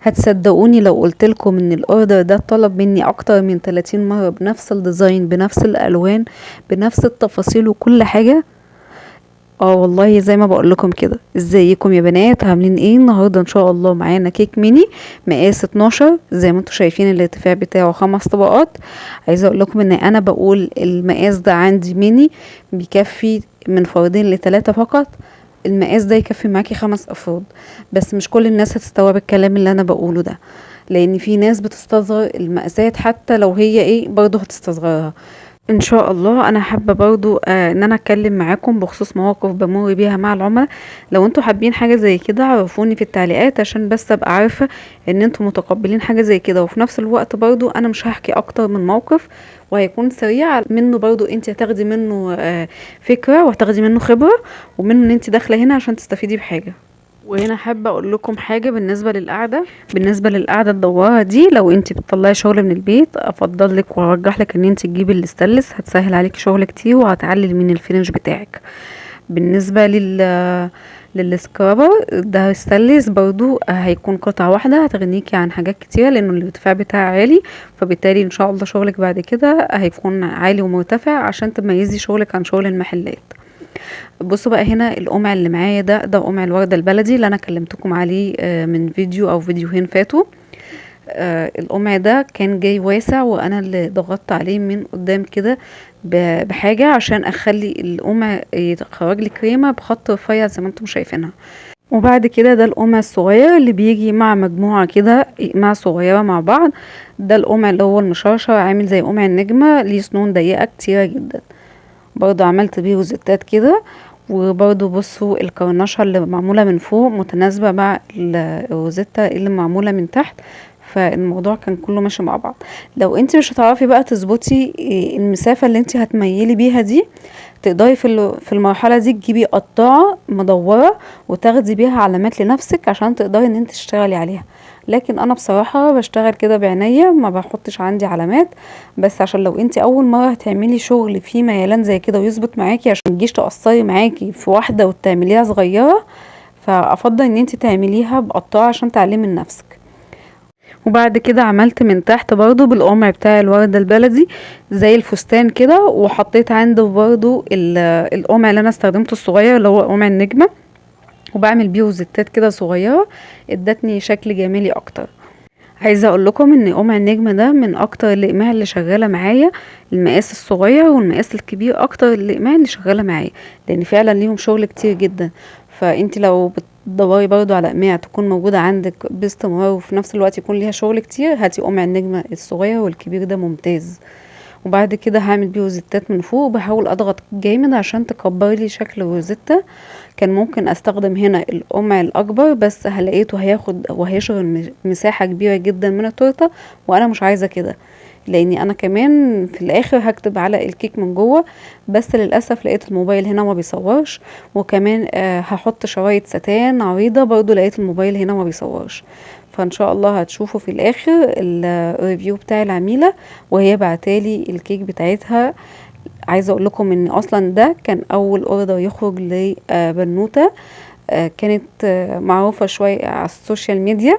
هتصدقوني لو قلتلكم ان الاوردر ده طلب مني اكتر من 30 مرة بنفس الديزاين بنفس الالوان بنفس التفاصيل وكل حاجة. اه والله زي ما بقول لكم كده. ازيكم يا بنات، عاملين ايه؟ النهارده ان شاء الله معانا كيك ميني مقاس 12 زي ما انتم شايفين، الارتفاع بتاعه 5 طبقات. عايزه اقول لكم ان انا بقول المقاس ده عندي ميني بيكفي من فردين ل3 فقط. المقاس ده يكفي معاكي 5 افراد. بس مش كل الناس هتستوعب الكلام اللي انا بقوله ده، لان في ناس بتستصغر المقاسات حتى لو هي ايه برضه هتستصغرها. ان شاء الله انا حابه برضو ان انا اتكلم معاكم بخصوص مواقف بمر بيها مع العملاء. لو انتوا حابين حاجه زي كده عرفوني في التعليقات عشان بس ابقى عارفه ان انتوا متقبلين حاجه زي كده. وفي نفس الوقت برضو انا مش هحكي اكتر من موقف، وهيكون سريع منه برضو انت هتاخدي منه فكره وهتاخدي منه خبره، ومنه ان انت داخله هنا عشان تستفيدي بحاجه. وهنا حابه اقول لكم حاجه بالنسبه للقعده الدواره دي. لو انت بتطلعي شغل من البيت افضل لك وارجح لك ان انت تجيبي الاستانلس، هتسهل عليكي شغل كتير وهتعلي من الفينش بتاعك. بالنسبه للسكرابر ده ستانلس برضو هيكون قطعه واحده هتغنيكي عن حاجات كتير، لانه الارتفاع بتاعه عالي، فبالتالي ان شاء الله شغلك بعد كده هيكون عالي ومرتفع عشان تميزي شغلك عن شغل المحلات. بصوا بقى هنا القمع اللي معايا ده قمع الوردة البلدي اللي انا كلمتكم عليه من فيديو او فيديوهين فاتوا. القمع ده كان جاي واسع وانا اللي ضغطت عليه من قدام كده بحاجة عشان اخلي القمع يخرج لي كريمة بخط رفيع زي ما انتم شايفينها. وبعد كده ده القمع الصغير اللي بيجي مع مجموعة كده مع صغيرة مع بعض. ده القمع اللي هو المشرشر عامل زي قمع النجمة، ليه سنون ضيقة كتيرة جدا. برضو عملت بيه روزتات كده. وبرضو بصوا الكرنشة اللي معمولة من فوق متناسبة مع الروزيتا اللي معمولة من تحت، فالموضوع كان كله ماشي مع بعض. لو انت مش هتعرفي بقى تظبطي المسافة اللي انت هتميلي بيها دي، تقدري في المرحلة دي تجيبي قطاعة مدورة وتاخدي بيها علامات لنفسك عشان تقدري ان انت تشتغلي عليها. لكن انا بصراحة بشتغل كده بعينيا، ما بحطش عندي علامات، بس عشان لو انت اول مرة هتعملي شغل فيه ميلان زي كده ويظبط معاكي، عشان متجيش تقصري معاكي في واحدة وتعمليها صغيرة، فافضل ان انت تعمليها بقطاعة عشان تعلمي من نفسك. وبعد كده عملت من تحت برضو بالقمع بتاع الوردة البلدي زي الفستان كده، وحطيت عنده برضو القمع اللي انا استخدمته الصغير اللي هو قمع النجمة، وبعمل بيه روزتات كده صغيرة ادتني شكل جمالي اكتر. عايزه اقول لكم ان قمع النجمة ده من اكتر الاقماع اللي شغاله معايا، المقاس الصغير والمقاس الكبير اكتر الاقماع اللي شغاله معايا، لان فعلا ليهم شغل كتير جدا. فانت لو بتدوري برضو على اقماع تكون موجوده عندك باستمرار وفي نفس الوقت يكون ليها شغل كتير، هاتي قمع النجمة الصغير والكبير ده ممتاز. وبعد كده هعمل بيه روزتات من فوق، بحاول اضغط جامد عشان تكبر لي شكل الروزتة. كان ممكن استخدم هنا القمع الاكبر بس لقيته هياخد وهيشغل مساحة كبيرة جدا من التورتة، وانا مش عايزة كده، لاني انا كمان في الاخر هكتب على الكيك من جوه. بس للاسف لقيت الموبايل هنا ما بيصورش، وكمان هحط شرايط ستان عريضة برضو لقيت الموبايل هنا ما بيصورش. فان شاء الله هتشوفوا في الاخر الريفيو بتاع العميلة وهي بعتالي الكيك بتاعتها. عايزه اقول لكم ان اصلا ده كان اول اوردر يخرج لبنوته كانت معروفه شويه على السوشيال ميديا،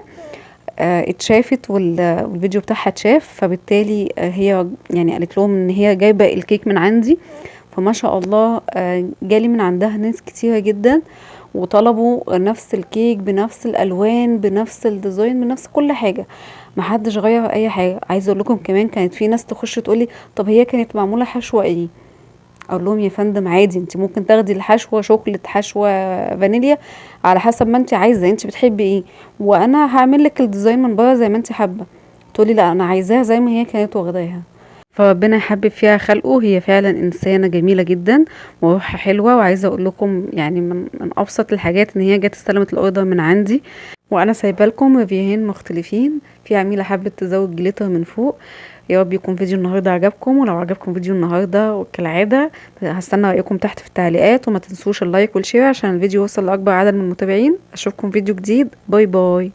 اتشافت والفيديو بتاعها اتشاف، فبالتالي هي يعني قالت لهم ان هي جايبه الكيك من عندي. فما شاء الله جالي من عندها ناس كتيره جدا وطلبوا نفس الكيك بنفس الالوان بنفس الديزاين بنفس كل حاجه، محدش غير اي حاجه. عايزه اقول لكم كمان كانت في ناس تخش تقولي طب هي كانت معموله حشوه ايه؟ اقول لهم يا فندم عادي، انت ممكن تاخدي الحشوه شوكليت حشوه فانيليا على حسب ما انت عايزه، انت بتحبي ايه، وانا هعمل لك الديزاين من بره زي ما انت حابه. تقولي لا انا عايزاها زي ما هي كانت واخداها. فربنا يحبب فيها خلقه، هي فعلا انسانه جميله جدا وروحها حلوه. وعايزه اقول لكم يعني من ابسط الحاجات ان هي جت استلمت الاوردر من عندي، وانا سايبه لكم ريفيوهين مختلفين. في عميله حبت تزود جليتر من فوق. يا رب يكون فيديو النهارده عجبكم، ولو عجبكم فيديو النهارده كالعاده هستنى رايكم تحت في التعليقات، وما تنسوش اللايك والشير عشان الفيديو يوصل لاكبر عدد من المتابعين. اشوفكم فيديو جديد، باي باي.